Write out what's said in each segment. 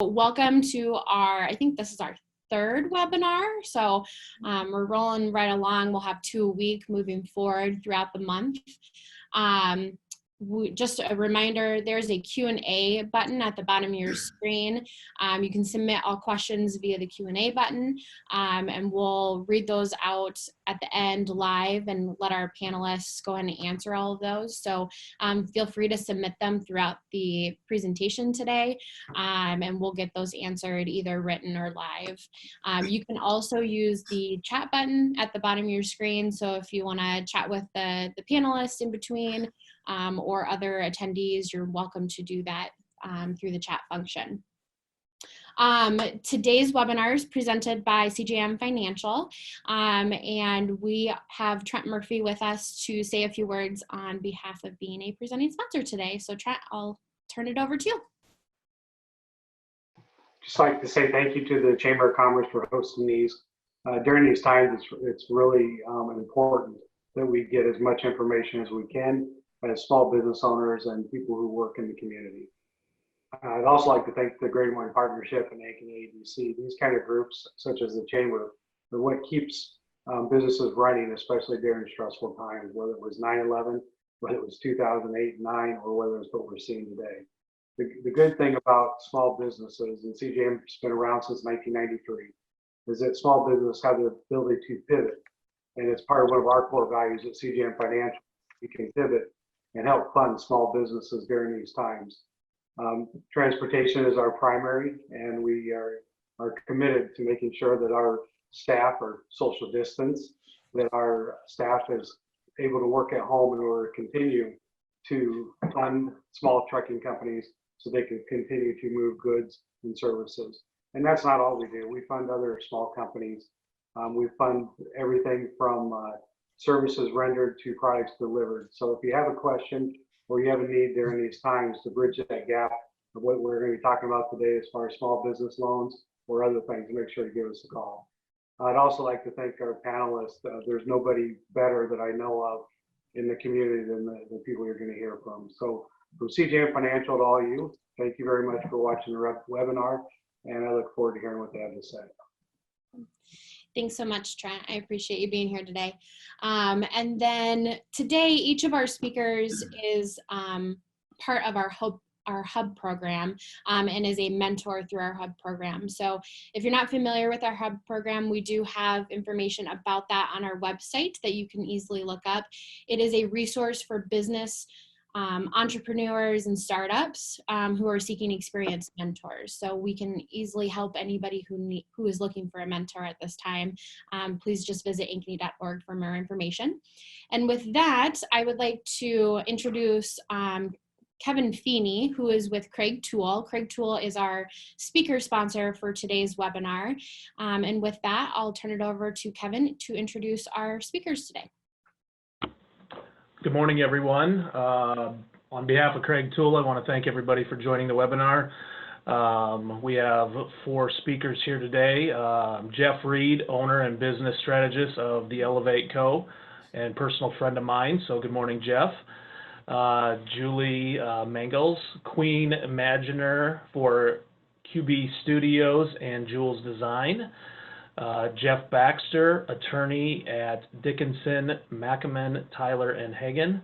Welcome to I think this is our third webinar. So we're rolling right along. We'll have 2 a week moving forward throughout the month. Just a reminder, there's a Q&A button at the bottom of your screen. You can submit all questions via the Q&A button, and we'll read those out at the end live and let our panelists go ahead and answer all of those. So feel free to submit them throughout the presentation today, and we'll get those answered either written or live. You can also use the chat button at the bottom of your screen. So if you want to chat with the panelists in between, or other attendees, you're welcome to do that through the chat function. Today's webinar is presented by CJM Financial, and we have Trent Murphy with us to say a few words on behalf of being a presenting sponsor today. So Trent, I'll turn it over to you. Just like to say thank you to the Chamber of Commerce for hosting these. During these times, it's really important that we get as much information as we can as small business owners and people who work in the community. I'd also like to thank the Great Wine Partnership and Ankeny ABC. These kind of groups, such as the Chamber, are what keeps businesses running, especially during stressful times, whether it was 9/11, whether it was 2008 and 9, or whether it's what we're seeing today. The good thing about small businesses, and CJM's been around since 1993, is that small businesses have the ability to pivot. And it's part of one of our core values at CJM Financial. We can pivot and help fund small businesses during these times. Transportation is our primary, and we are committed to making sure that our staff are social distance, that our staff is able to work at home in order to continue to fund small trucking companies so they can continue to move goods and services. And that's not all we do. We fund other small companies. We fund everything from services rendered to products delivered. So if you have a question or you have a need during these times to bridge that gap of what we're going to be talking about today as far as small business loans or other things, make sure to give us a call. I'd also like to thank our panelists. There's nobody better that I know of in the community than the people you're going to hear from. So from CJM Financial to all you, thank you very much for watching the webinar, and I look forward to hearing what they have to say. Thanks so much, Trent. I appreciate you being here today. And then today, each of our speakers is part of our hub program and is a mentor through our hub program. So if you're not familiar with our hub program, we do have information about that on our website that you can easily look up. It is a resource for business entrepreneurs and startups who are seeking experienced mentors. So we can easily help anybody who is looking for a mentor at this time. Please just visit ankeny.org for more information. And with that, I would like to introduce Kevin Feeney, who is with Craig Tool. Craig Tool is our speaker sponsor for today's webinar. And with that, I'll turn it over to Kevin to introduce our speakers today. Good morning, everyone. On behalf of Craig Tool, I want to thank everybody for joining the webinar. We have 4 speakers here today. Jeff Reed, owner and business strategist of the Elevate Co. and personal friend of mine. So good morning, Jeff. Juls Mangels, Queen Imaginer for QB Studios and Juls Design. Jeff Baxter, attorney at Dickinson, McAmin, Tyler, and Hagen,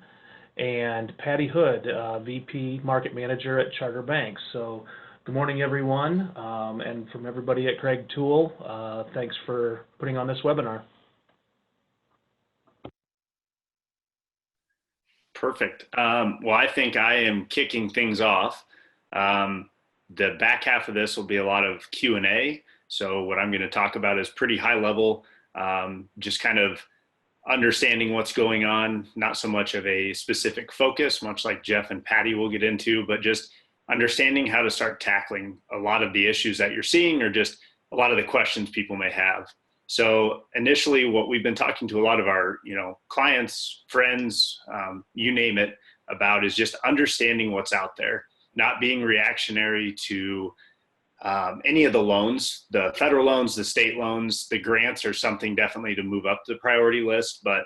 and Patti Hood, VP Market Manager at Charter Banks. So good morning, everyone, and from everybody at Craig Tool, thanks for putting on this webinar. Perfect. Well, I think I am kicking things off. The back half of this will be a lot of Q&A. So what I'm going to talk about is pretty high level, just kind of understanding what's going on, not so much of a specific focus, much like Jeff and Patti will get into, but just understanding how to start tackling a lot of the issues that you're seeing or just a lot of the questions people may have. So initially what we've been talking to a lot of our, clients, friends, you name it, about is just understanding what's out there, not being reactionary to any of the loans, the federal loans, the state loans, the grants are something definitely to move up the priority list, but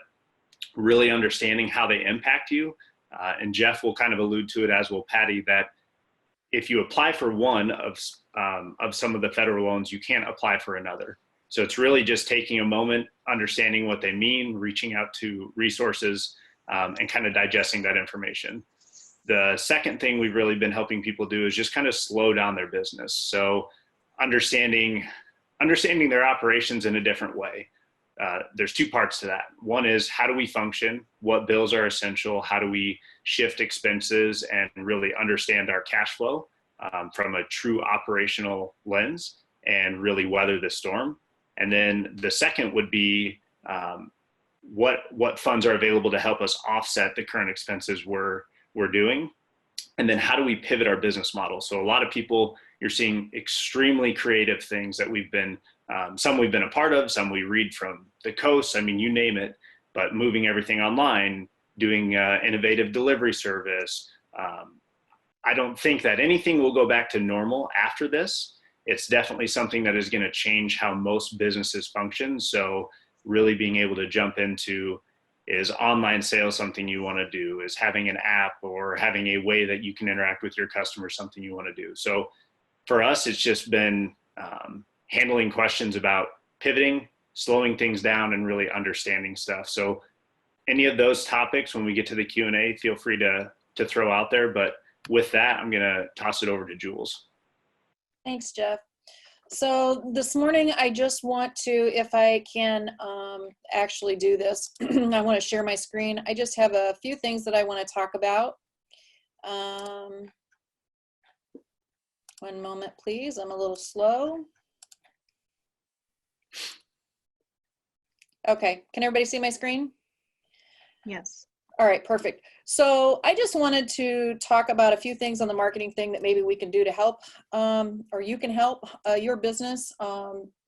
really understanding how they impact you. And Jeff will kind of allude to it, as will Patti, that if you apply for one of of some of the federal loans, you can't apply for another. So it's really just taking a moment, understanding what they mean, reaching out to resources, and kind of digesting that information. The second thing we've really been helping people do is just kind of slow down their business. So understanding their operations in a different way. There's two parts to that. One is, how do we function? What bills are essential? How do we shift expenses and really understand our cash flow from a true operational lens and really weather the storm? And then the second would be what funds are available to help us offset the current expenses we're doing? And then how do we pivot our business model? So a lot of people, you're seeing extremely creative things that we've been, some we've been a part of, some we read from the coast, I mean, you name it, but moving everything online, doing innovative delivery service. I don't think that anything will go back to normal after this. It's definitely something that is going to change how most businesses function. So really being able to jump into, is online sales something you want to do? Is having an app or having a way that you can interact with your customers something you want to do? So for us, it's just been handling questions about pivoting, slowing things down, and really understanding stuff. So any of those topics, when we get to the Q&A, feel free to throw out there. But with that, I'm going to toss it over to Juls. Thanks, Jeff. So this morning, I just want to, if I can actually do this, I want to share my screen. I just have a few things that I want to talk about. One moment, please. I'm a little slow. Okay, can everybody see my screen? Yes. All right, perfect. So I just wanted to talk about a few things on the marketing thing that maybe we can do to help, or you can help your business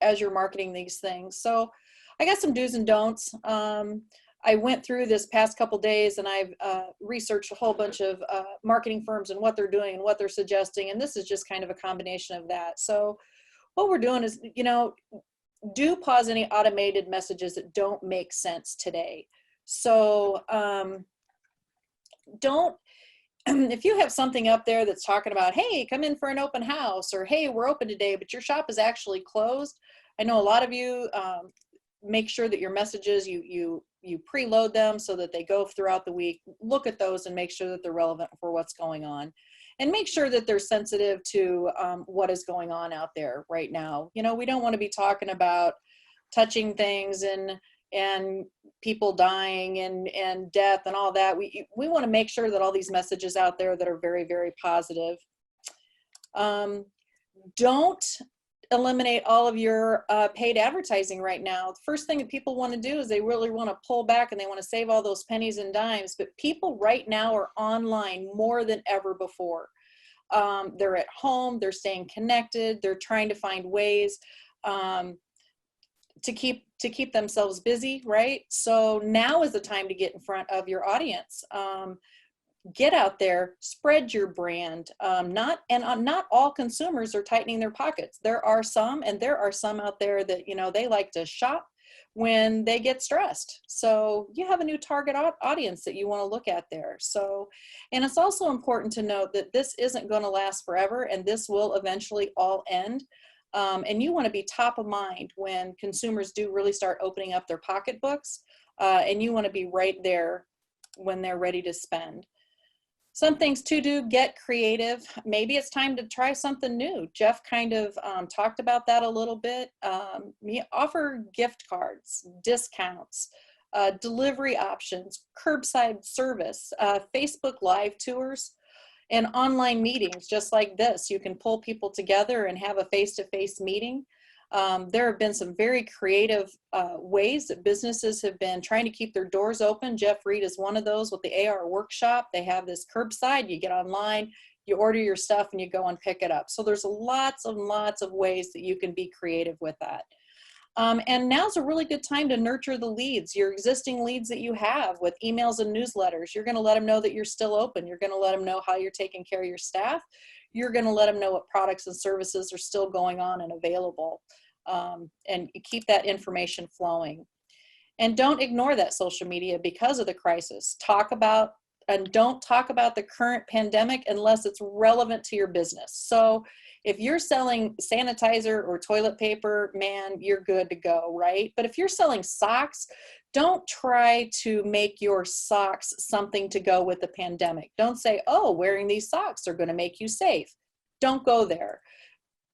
as you're marketing these things. So I got some do's and don'ts. I went through this past couple days and I've researched a whole bunch of marketing firms and what they're doing and what they're suggesting. And this is just kind of a combination of that. So what we're doing is, you know, do pause any automated messages that don't make sense today. So don't, if you have something up there that's talking about, hey, come in for an open house, or hey, we're open today, but your shop is actually closed. I know a lot of you make sure that your messages, you preload them so that they go throughout the week. Look at those and make sure that they're relevant for what's going on. And make sure that they're sensitive to what is going on out there right now. You know, we don't want to be talking about touching things and people dying and death and all that. We want to make sure that all these messages out there that are very, very positive. Don't eliminate all of your paid advertising right now. The first thing that people want to do is they really want to pull back and they want to save all those pennies and dimes. But people right now are online more than ever before. They're at home, they're staying connected, they're trying to find ways to keep themselves busy, right? So now is the time to get in front of your audience. Get out there, spread your brand. Not all consumers are tightening their pockets. There are some out there that, you know, they like to shop when they get stressed. So you have a new target audience that you want to look at there. So, and it's also important to note that this isn't going to last forever, and this will eventually all end. And you want to be top of mind when consumers do really start opening up their pocketbooks, and you want to be right there when they're ready to spend. Some things to do, get creative. Maybe it's time to try something new. Jeff kind of talked about that a little bit. Offer gift cards, discounts, delivery options, curbside service, Facebook Live tours, and online meetings just like this. You can pull people together and have a face-to-face meeting. There have been some very creative ways that businesses have been trying to keep their doors open. Jeff Reed is one of those with the AR workshop. They have this curbside, you get online, you order your stuff and you go and pick it up. So there's lots and lots of ways that you can be creative with that. And now's a really good time to nurture the leads, your existing leads that you have with emails and newsletters. You're going to let them know that you're still open. You're going to let them know how you're taking care of your staff. You're going to let them know what products and services are still going on and available. And keep that information flowing. And don't ignore that social media because of the crisis. Talk about and don't talk about the current pandemic unless it's relevant to your business. So if you're selling sanitizer or toilet paper, man, you're good to go, right? But if you're selling socks, don't try to make your socks something to go with the pandemic. Don't say, oh, wearing these socks are going to make you safe. Don't go there.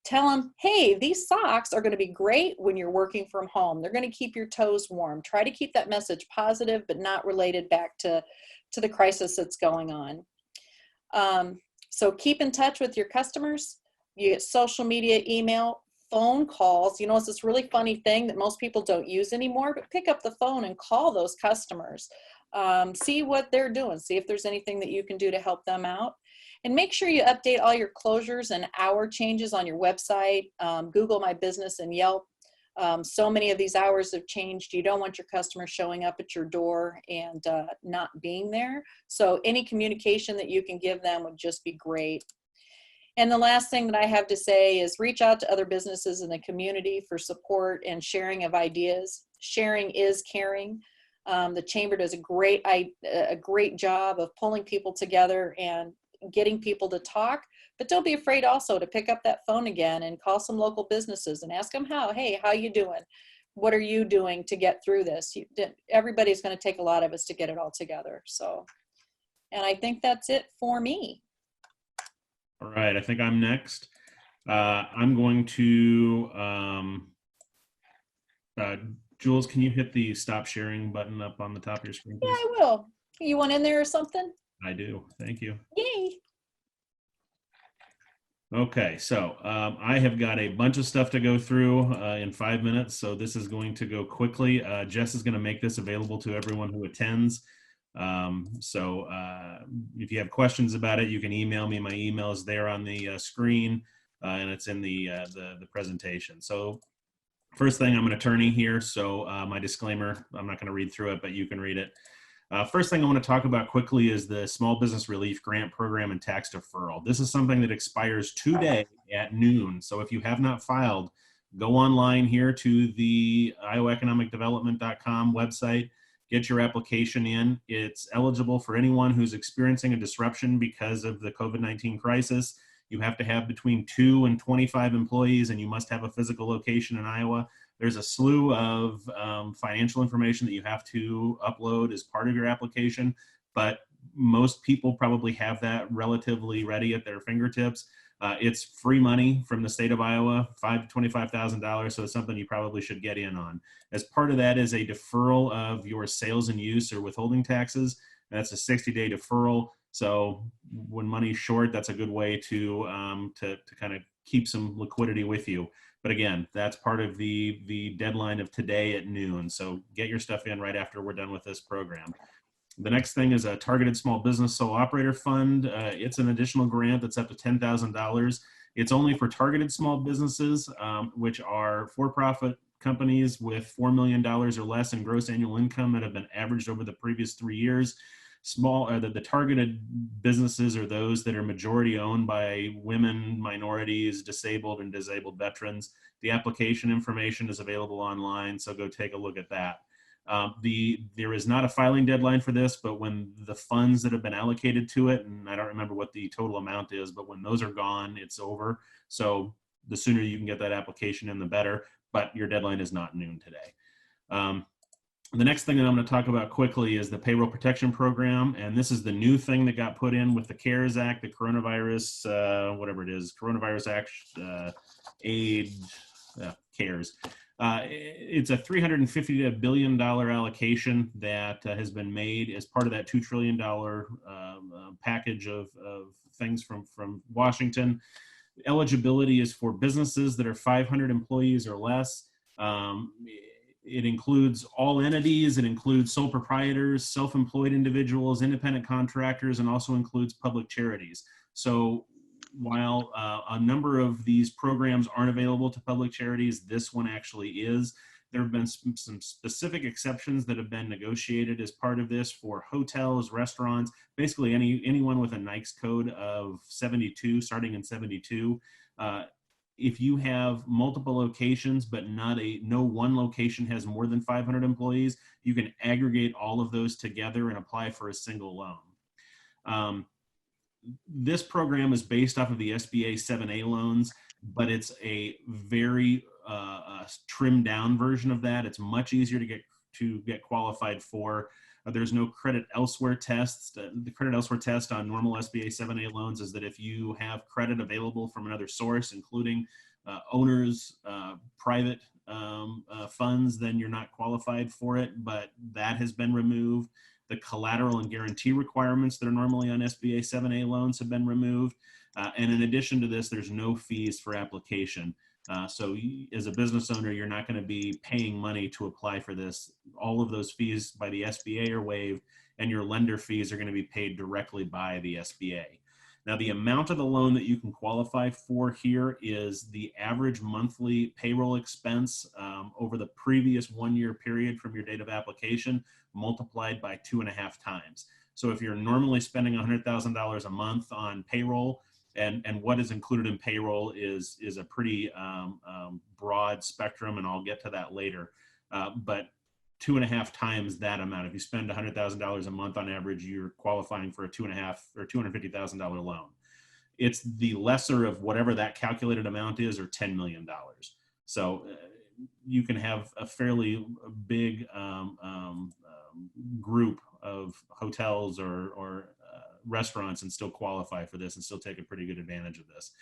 Tell them, hey, these socks are going to be great when you're working from home. They're going to keep your toes warm. Try to keep that message positive, but not related back to the crisis that's going on. So keep in touch with your customers. You get social media, email, phone calls. You know, it's this really funny thing that most people don't use anymore, but pick up the phone and call those customers. See what they're doing. See if there's anything that you can do to help them out. And make sure you update all your closures and hour changes on your website, Google My Business and Yelp. So many of these hours have changed. You don't want your customers showing up at your door and not being there. So any communication that you can give them would just be great. And the last thing that I have to say is reach out to other businesses in the community for support and sharing of ideas. Sharing is caring. The Chamber does a great job of pulling people together and getting people to talk, but don't be afraid also to pick up that phone again and call some local businesses and ask them hey, how you doing? What are you doing to get through this? Everybody's going to take a lot of us to get it all together. So, and I think that's it for me. All right, I think I'm next. I'm going to, Jules, can you hit the stop sharing button up on the top of your screen, please? Yeah, I will. You want in there or something? I do, thank you. Yay. Okay, so I have got a bunch of stuff to go through in 5 minutes, so this is going to go quickly. Jess is going to make this available to everyone who attends. So if you have questions about it, you can email me. My email is there on the screen, and it's in the presentation. So first thing, I'm an attorney here, so my disclaimer, I'm not going to read through it, but you can read it. First thing I want to talk about quickly is the Small Business Relief Grant Program and Tax Deferral. This is something that expires today at noon. So if you have not filed, go online here to the iowaeconomicdevelopment.com website, get your application in. It's eligible for anyone who's experiencing a disruption because of the COVID-19 crisis. You have to have between 2 and 25 employees, and you must have a physical location in Iowa. There's a slew of financial information that you have to upload as part of your application, but most people probably have that relatively ready at their fingertips. It's free money from the state of Iowa, $5,000 to $25,000, so it's something you probably should get in on. As part of that is a deferral of your sales and use or withholding taxes. That's a 60-day deferral. So when money's short, that's a good way to kind of keep some liquidity with you. But again, that's part of the deadline of today at noon. So get your stuff in right after we're done with this program. The next thing is a Targeted Small Business Sole Operator Fund. It's an additional grant that's up to $10,000. It's only for targeted small businesses, which are for-profit companies with $4 million or less in gross annual income that have been averaged over the previous 3 years. The targeted businesses are those that are majority owned by women, minorities, disabled, and disabled veterans. The application information is available online, so go take a look at that. There is not a filing deadline for this, but when the funds that have been allocated to it, and I don't remember what the total amount is, but when those are gone, it's over. So the sooner you can get that application in, the better, but your deadline is not noon today. The next thing that I'm going to talk about quickly is the Payroll Protection Program, and this is the new thing that got put in with the CARES Act, the Coronavirus, whatever it is, Coronavirus Act, Aid, CARES. It's a $350 billion allocation that has been made as part of that $2 trillion package of things from Washington. Eligibility is for businesses that are 500 employees or less. It includes all entities. It includes sole proprietors, self-employed individuals, independent contractors, and also includes public charities. So while a number of these programs aren't available to public charities, this one actually is. There have been some specific exceptions that have been negotiated as part of this for hotels, restaurants, basically anyone with a NAICS code of 72, starting in 72. If you have multiple locations, but no one location has more than 500 employees, you can aggregate all of those together and apply for a single loan. This program is based off of the SBA 7A loans, but it's a very trimmed down version of that. It's much easier to get qualified for. There's no credit elsewhere tests. The credit elsewhere test on normal SBA 7A loans is that if you have credit available from another source, including owners, private funds, then you're not qualified for it, but that has been removed. The collateral and guarantee requirements that are normally on SBA 7A loans have been removed. And in addition to this, there's no fees for application. So as a business owner, you're not going to be paying money to apply for this. All of those fees by the SBA are waived, and your lender fees are going to be paid directly by the SBA. Now, the amount of the loan that you can qualify for here is the average monthly payroll expense over the previous 1 year period from your date of application, multiplied by 2.5 times. So if you're normally spending $100,000 a month on payroll, and what is included in payroll is a pretty broad spectrum, and I'll get to that later. But 2.5 times that amount. If you spend $100,000 a month on average, you're qualifying for a $2.5 or $250,000 loan. It's the lesser of whatever that calculated amount is, or $10 million. So you can have a fairly big group of hotels or restaurants and still qualify for this and still take a pretty good advantage of this.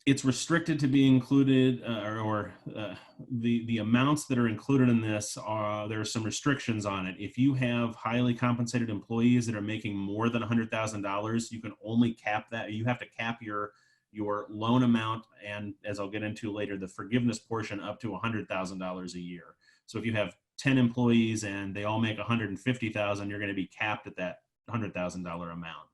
It's restricted to be included, the amounts that are included in this there are some restrictions on it. If you have highly compensated employees that are making more than $100,000, you can only cap that. You have to cap your loan amount, and as I'll get into later, the forgiveness portion up to $100,000 a year. So if you have 10 employees and they all make $150,000, you're going to be capped at that $100,000 amount.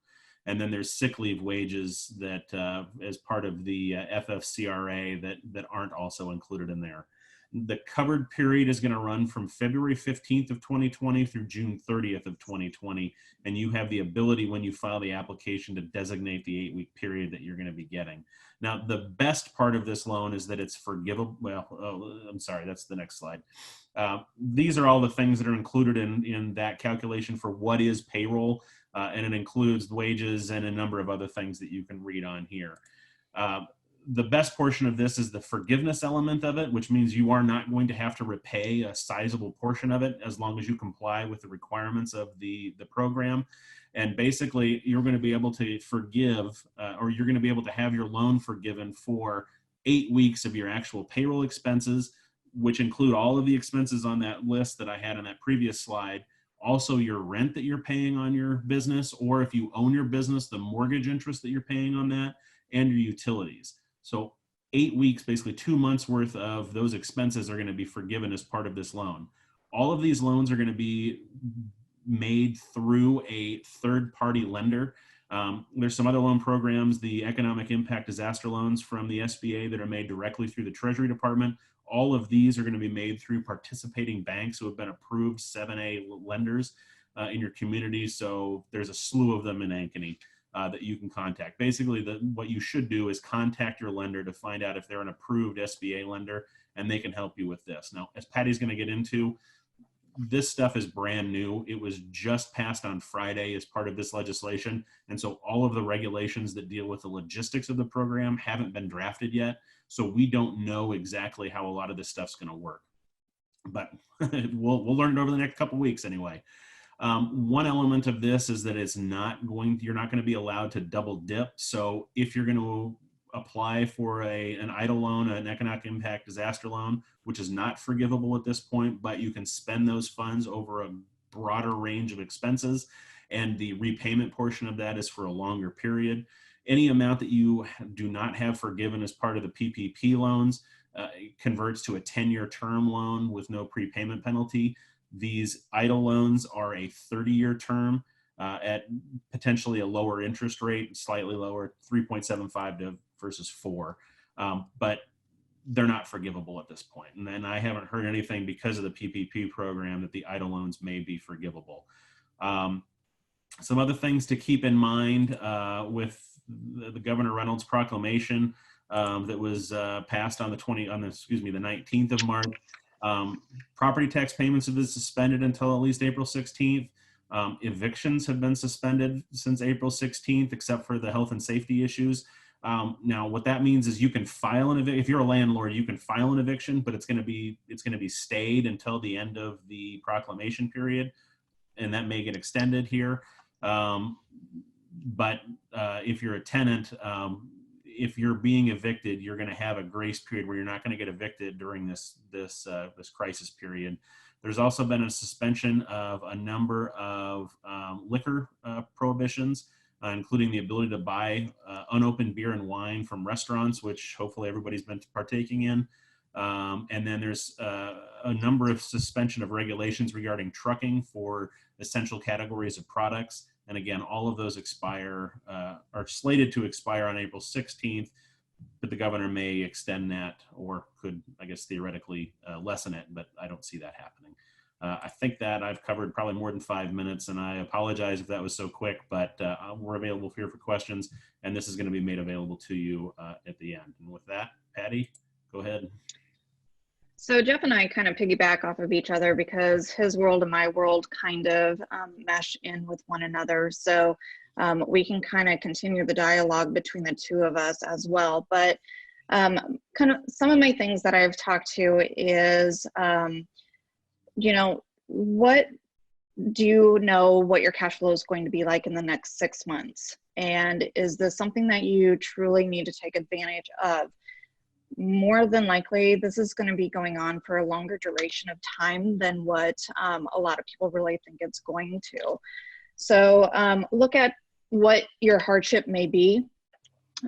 And then there's sick leave wages that as part of the FFCRA that aren't also included in there. The covered period is going to run from February 15th of 2020 through June 30th of 2020. And you have the ability, when you file the application, to designate the 8-week period that you're going to be getting. Now, the best part of this loan is that it's forgivable. Well, I'm sorry, that's the next slide. These are all the things that are included in that calculation for what is payroll. And it includes wages and a number of other things that you can read on here. The best portion of this is the forgiveness element of it, which means you are not going to have to repay a sizable portion of it as long as you comply with the requirements of the program. And basically, you're going to be able to forgive, or you're going to be able to have your loan forgiven for 8 weeks of your actual payroll expenses, which include all of the expenses on that list that I had on that previous slide. Also your rent that you're paying on your business, or if you own your business, the mortgage interest that you're paying on that, and your utilities. So 8 weeks, basically 2 months worth of those expenses are going to be forgiven as part of this loan. All of these loans are going to be made through a third-party lender. There's some other loan programs, the economic impact disaster loans from the SBA, that are made directly through the Treasury Department. All of these are going to be made through participating banks who have been approved 7A lenders in your community. So there's a slew of them in Ankeny that you can contact. Basically, what you should do is contact your lender to find out if they're an approved SBA lender, and they can help you with this. Now, as Patty's going to get into, this stuff is brand new. It was just passed on Friday as part of this legislation. And so all of the regulations that deal with the logistics of the program haven't been drafted yet. So we don't know exactly how a lot of this stuff's going to work. But we'll learn it over the next couple weeks anyway. One element of this is that you're not going to be allowed to double dip. So if you're going to apply for an EIDL loan, an economic impact disaster loan, which is not forgivable at this point, but you can spend those funds over a broader range of expenses, and the repayment portion of that is for a longer period. Any amount that you do not have forgiven as part of the PPP loans converts to a 10-year term loan with no prepayment penalty. These EIDL loans are a 30-year term at potentially a lower interest rate, slightly lower, 3.75 versus 4. But they're not forgivable at this point. And then I haven't heard anything because of the PPP program that the EIDL loans may be forgivable. Some other things to keep in mind with the Governor Reynolds proclamation that was passed on the 19th of March. Property tax payments have been suspended until at least April 16th. Evictions have been suspended since April 16th, except for the health and safety issues. Now, what that means is you can file an eviction. If you're a landlord, you can file an eviction, but it's going to be stayed until the end of the proclamation period, and that may get extended here. But if you're a tenant, if you're being evicted, you're going to have a grace period where you're not going to get evicted during this crisis period. There's also been a suspension of a number of liquor prohibitions, including the ability to buy unopened beer and wine from restaurants, which hopefully everybody's been partaking in. And then there's a number of suspension of regulations regarding trucking for essential categories of products. And again, all of those are slated to expire on April 16th, but the governor may extend that, or could, I guess, theoretically lessen it, but I don't see that happening. I think that I've covered probably more than 5 minutes, and I apologize if that was so quick, but we're available here for questions, and this is going to be made available to you at the end. And with that, Patty, go ahead. So Jeff and I kind of piggyback off of each other because his world and my world kind of mesh in with one another. So we can kind of continue the dialogue between the two of us as well. But kind of some of my things that I've talked to is, you know, what do you know what your cash flow is going to be like in the next 6 months? And is this something that you truly need to take advantage of? More than likely, this is going to be going on for a longer duration of time than what a lot of people really think it's going to. So look at what your hardship may be,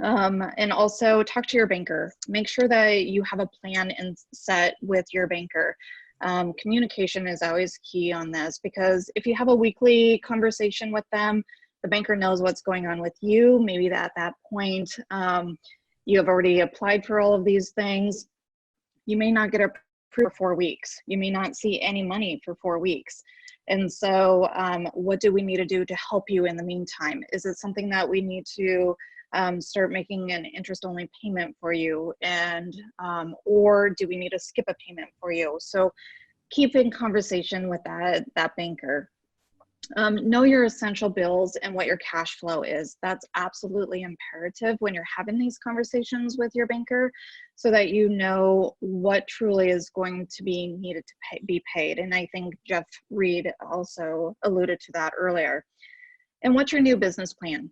and also talk to your banker. Make sure that you have a plan and set with your banker. Communication is always key on this, because if you have a weekly conversation with them, the banker knows what's going on with you. Maybe at that point, you have already applied for all of these things. You may not get approved for 4 weeks. You may not see any money for 4 weeks. And so what do we need to do to help you in the meantime? Is it something that we need to start making an interest-only payment for you, and or do we need to skip a payment for you? So keep in conversation with that banker. Know your essential bills and what your cash flow is. That's absolutely imperative when you're having these conversations with your banker, so that you know what truly is going to be needed to be paid. And I think Jeff Reed also alluded to that earlier. And what's your new business plan?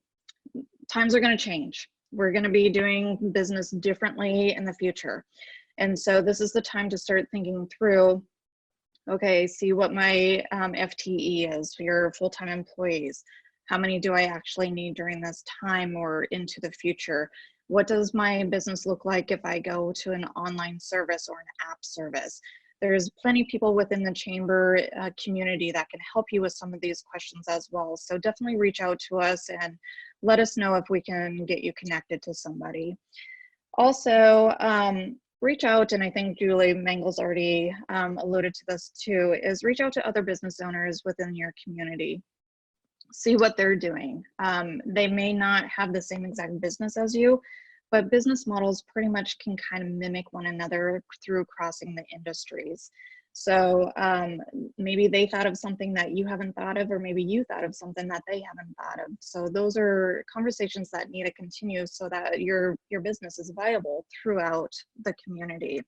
Times are going to change. We're going to be doing business differently in the future. And so this is the time to start thinking through, okay, see what my FTE is for your full-time employees. How many do I actually need during this time or into the future? What does my business look like if I go to an online service or an app service? There's plenty of people within the chamber community that can help you with some of these questions as well. So definitely reach out to us and let us know if we can get you connected to somebody. Also, reach out, and I think Julie Mangels already alluded to this too, is reach out to other business owners within your community. See what they're doing. They may not have the same exact business as you, but business models pretty much can kind of mimic one another through crossing the industries. So maybe they thought of something that you haven't thought of, or maybe you thought of something that they haven't thought of. So those are conversations that need to continue so that your business is viable throughout the community. A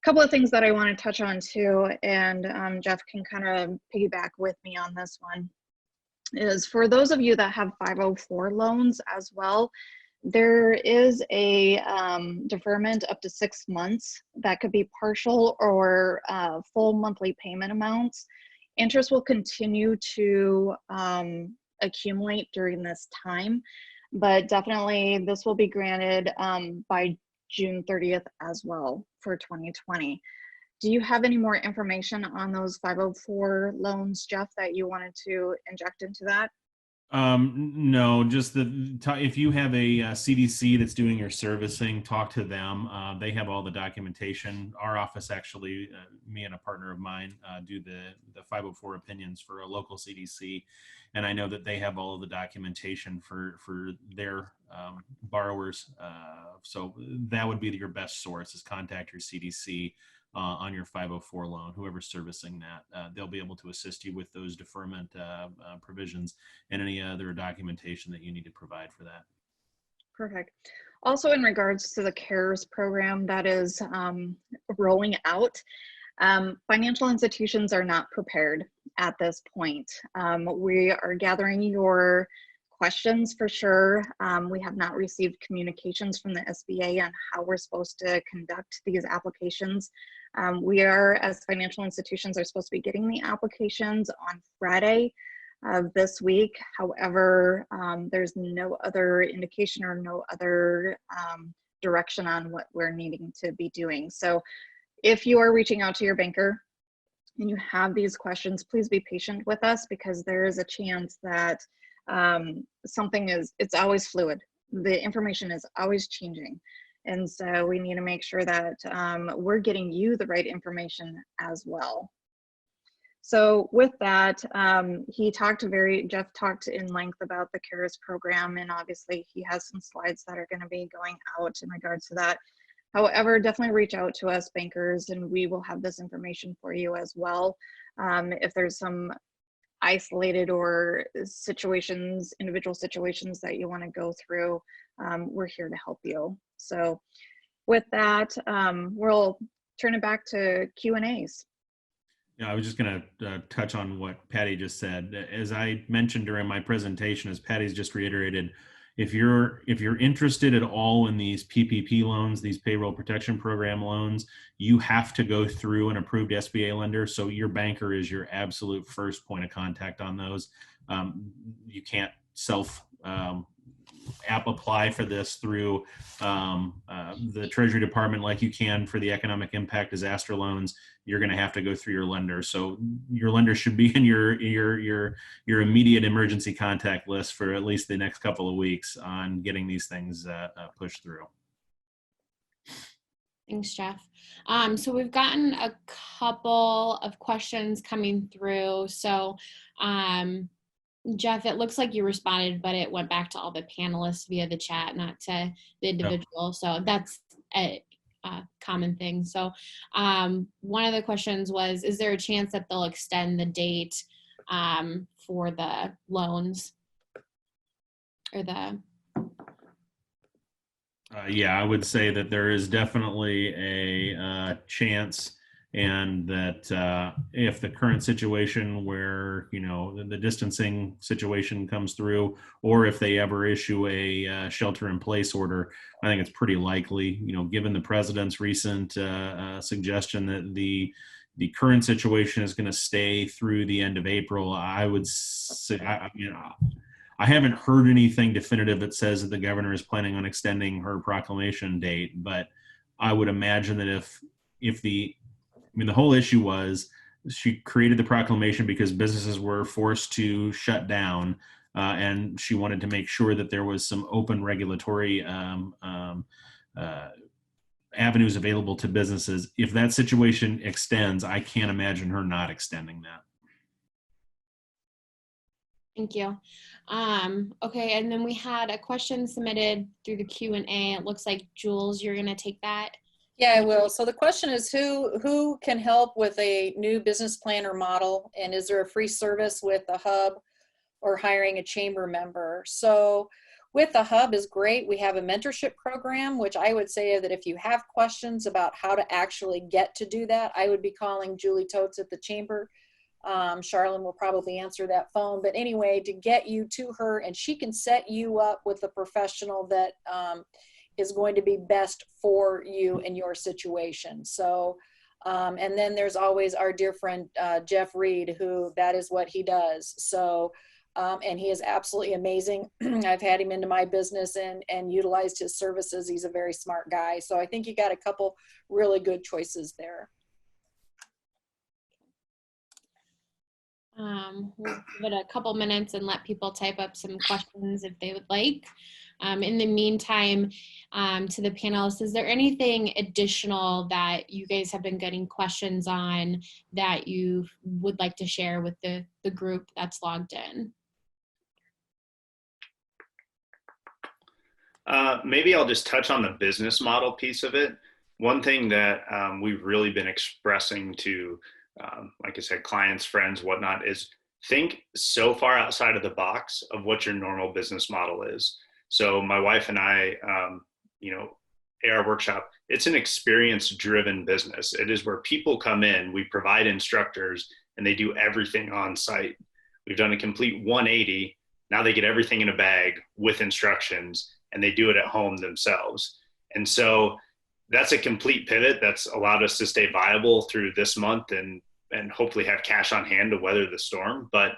couple of things that I want to touch on too, and Jeff can kind of piggyback with me on this one, is for those of you that have 504 loans as well, there is a deferment up to 6 months that could be partial or full monthly payment amounts. Interest will continue to accumulate during this time, but definitely this will be granted by June 30th as well for 2020. Do you have any more information on those 504 loans, Jeff, that you wanted to inject into that? No, just if you have a CDC that's doing your servicing, talk to them. They have all the documentation. Our office actually, me and a partner of mine do the 504 opinions for a local CDC, and I know that they have all of the documentation for their borrowers. So that would be your best source, is contact your CDC on your 504 loan, whoever's servicing that. They'll be able to assist you with those deferment provisions and any other documentation that you need to provide for that. Perfect. Also, in regards to the CARES program that is rolling out, financial institutions are not prepared at this point. We are gathering your questions for sure. We have not received communications from the SBA on how we're supposed to conduct these applications. We are, as financial institutions, are supposed to be getting the applications on Friday of this week. However, there's no other indication or no other direction on what we're needing to be doing. So if you are reaching out to your banker and you have these questions, please be patient with us, because there is a chance that it's always fluid. The information is always changing. And so we need to make sure that we're getting you the right information as well. So with that, Jeff talked in length about the CARES program, and obviously he has some slides that are going to be going out in regards to that. However, definitely reach out to us bankers, and we will have this information for you as well. If there's some isolated or individual situations that you want to go through, we're here to help you. So with that, we'll turn it back to Q&As. Yeah, I was just going to touch on what Patty just said. As I mentioned during my presentation, as Patty's just reiterated, if you're interested at all in these PPP loans, these payroll protection program loans, you have to go through an approved SBA lender. So your banker is your absolute first point of contact on those. You can't apply for this through the Treasury Department like you can for the economic impact disaster loans. You're going to have to go through your lender. So your lender should be in your immediate emergency contact list for at least the next couple of weeks on getting these things pushed through. Thanks, Jeff. So we've gotten a couple of questions coming through. So Jeff, it looks like you responded, but it went back to all the panelists via the chat, not to the individual. Yep. So that's a common thing. So one of the questions was, is there a chance that they'll extend the date for the loans or the... Yeah, I would say that there is definitely a chance, and that if the current situation where, the distancing situation comes through, or if they ever issue a shelter-in-place order, I think it's pretty likely, given the president's recent suggestion that the current situation is going to stay through the end of April. I would say, I haven't heard anything definitive that says that the governor is planning on extending her proclamation date, but I would imagine that the whole issue was she created the proclamation because businesses were forced to shut down, and she wanted to make sure that there was some open regulatory avenues available to businesses. If that situation extends, I can't imagine her not extending that. Thank you. Okay, and then we had a question submitted through the Q&A. It looks like, Jules, you're going to take that. Yeah, I will. So the question is, who can help with a new business plan or model? And is there a free service with the hub or hiring a chamber member? So with the hub is great. We have a mentorship program, which I would say that if you have questions about how to actually get to do that, I would be calling Julie Totes at the chamber. Charlene will probably answer that phone. But anyway, to get you to her, and she can set you up with a professional that is going to be best for you and your situation. So, and then there's always our dear friend, Jeff Reed, who that is what he does. So, and he is absolutely amazing. I've had him into my business and utilized his services. He's a very smart guy. So I think you got a couple really good choices there. We'll give it a couple minutes and let people type up some questions if they would like. In the meantime, to the panelists, is there anything additional that you guys have been getting questions on that you would like to share with the group that's logged in? Maybe I'll just touch on the business model piece of it. One thing that we've really been expressing to, like I said, clients, friends, whatnot, is think so far outside of the box of what your normal business model is. So my wife and I, AR Workshop, it's an experience-driven business. It is where people come in, we provide instructors, and they do everything on site. We've done a complete 180. Now they get everything in a bag with instructions, and they do it at home themselves. And so that's a complete pivot that's allowed us to stay viable through this month and hopefully have cash on hand to weather the storm. But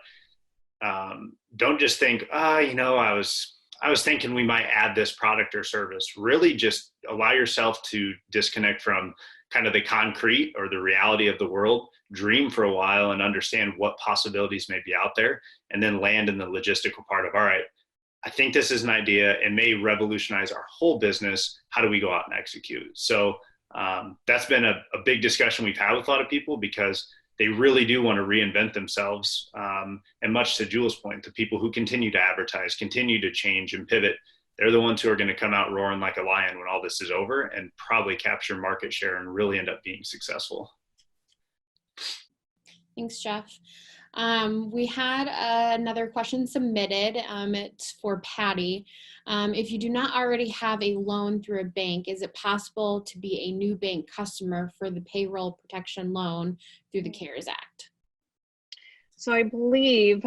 don't just think, I was thinking we might add this product or service. Really just allow yourself to disconnect from kind of the concrete or the reality of the world, dream for a while and understand what possibilities may be out there, and then land in the logistical part of, all right, I think this is an idea and may revolutionize our whole business. How do we go out and execute? So that's been a big discussion we've had with a lot of people, because they really do want to reinvent themselves. And much to Jules' point, the people who continue to advertise, continue to change and pivot, they're the ones who are going to come out roaring like a lion when all this is over and probably capture market share and really end up being successful. Thanks, Jeff. We had another question submitted. It's for Patti. If you do not already have a loan through a bank, is it possible to be a new bank customer for the payroll protection loan through the CARES Act? So I believe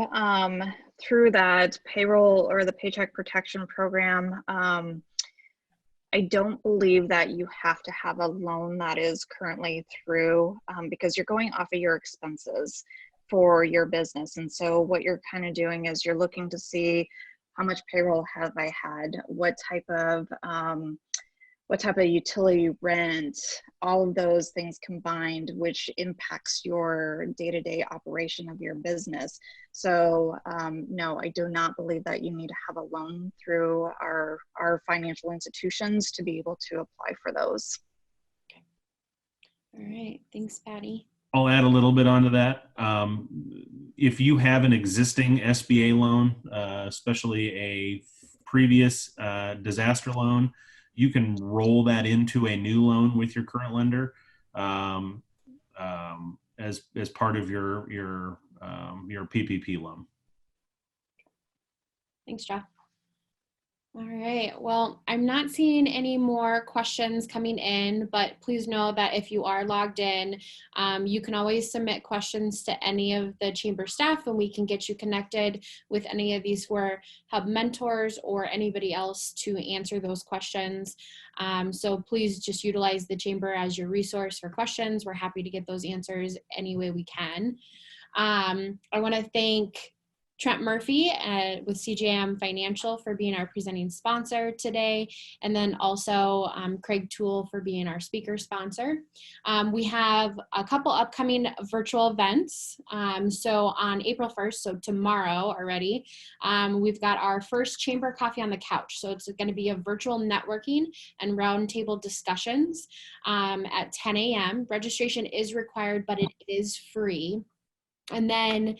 through that payroll or the Paycheck Protection Program, I don't believe that you have to have a loan that is currently through, because you're going off of your expenses for your business. And so what you're kind of doing is you're looking to see how much payroll have I had, what type of utility rent, all of those things combined, which impacts your day-to-day operation of your business. So no, I do not believe that you need to have a loan through our financial institutions to be able to apply for those. Okay. All right, thanks, Patti. I'll add a little bit onto that. If you have an existing SBA loan, especially a previous disaster loan, you can roll that into a new loan with your current lender as part of your PPP loan. Thanks, Jeff. All right, well, I'm not seeing any more questions coming in, but please know that if you are logged in, you can always submit questions to any of the chamber staff and we can get you connected with any of these who are hub mentors or anybody else to answer those questions. So please just utilize the chamber as your resource for questions. We're happy to get those answers any way we can. I want to thank Trent Murphy with CJM Financial for being our presenting sponsor today, and then also Craig Toole for being our speaker sponsor. We have a couple upcoming virtual events. So on April 1st, so tomorrow already, we've got our first Chamber Coffee on the Couch. So it's going to be a virtual networking and roundtable discussions at 10 a.m. Registration is required, but it is free. And then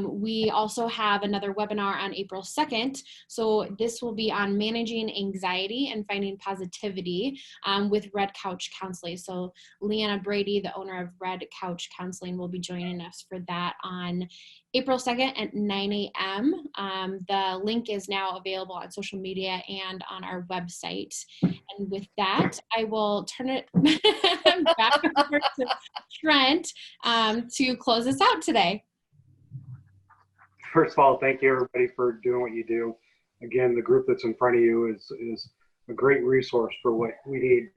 we also have another webinar on April 2nd. So this will be on managing anxiety and finding positivity with Red Couch Counseling. So Leanna Brady, the owner of Red Couch Counseling, will be joining us for that on April 2nd at 9 a.m. The link is now available on social media and on our website. And with that, I will turn it back over to Trent to close us out today. First of all, thank you everybody for doing what you do. Again, the group that's in front of you is a great resource for what we need,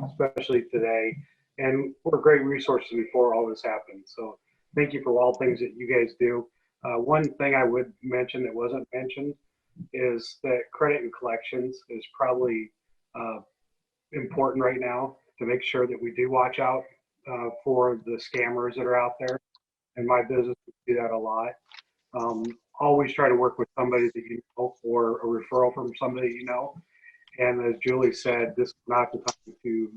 especially today. And we're great resources before all this happened. So thank you for all things that you guys do. One thing I would mention that wasn't mentioned is that credit and collections is probably important right now to make sure that we do watch out for the scammers that are out there. In my business, we do that a lot. Always try to work with somebody that you know or a referral from somebody you know. And as Julie said, this is not the time to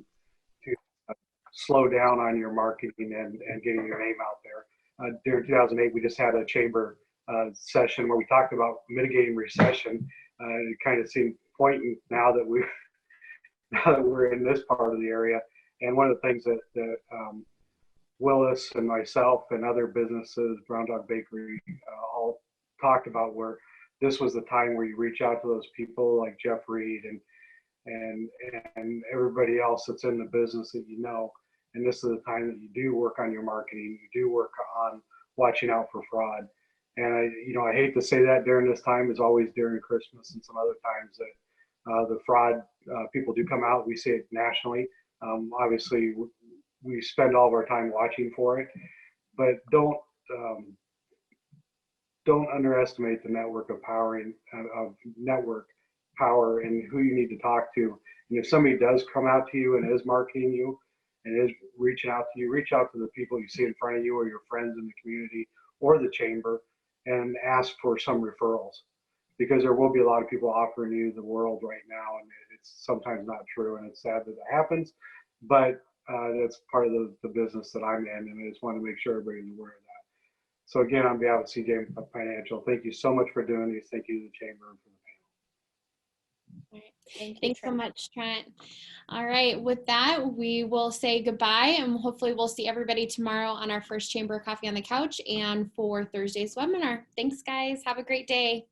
slow down on your marketing and getting your name out there. During 2008, we just had a chamber session where we talked about mitigating recession. It kind of seemed point now that we're in this part of the area. And one of the things that Willis and myself and other businesses, Brown Dog Bakery, all talked about, where this was the time where you reach out to those people like Jeff Reed and everybody else that's in the business that you know. And this is the time that you do work on your marketing, you do work on watching out for fraud. And I hate to say that during this time, is always during Christmas and some other times that the fraud people do come out. We see it nationally. Obviously, we spend all of our time watching for it, but don't underestimate the network of network power and who you need to talk to. And if somebody does come out to you and is marketing you and is reaching out to you, reach out to the people you see in front of you or your friends in the community or the chamber and ask for some referrals, because there will be a lot of people offering you the world right now, and it's sometimes not true, and it's sad that it happens, but that's part of the business that I'm in, and I just want to make sure everybody's aware of that. So again, on behalf of CJ Financial, thank you so much for doing these. Thank you to the chamber and for the panel. Thanks so much, Trent. All right, with that, we will say goodbye, and hopefully we'll see everybody tomorrow on our first Chamber Coffee on the Couch and for Thursday's webinar. Thanks, guys. Have a great day.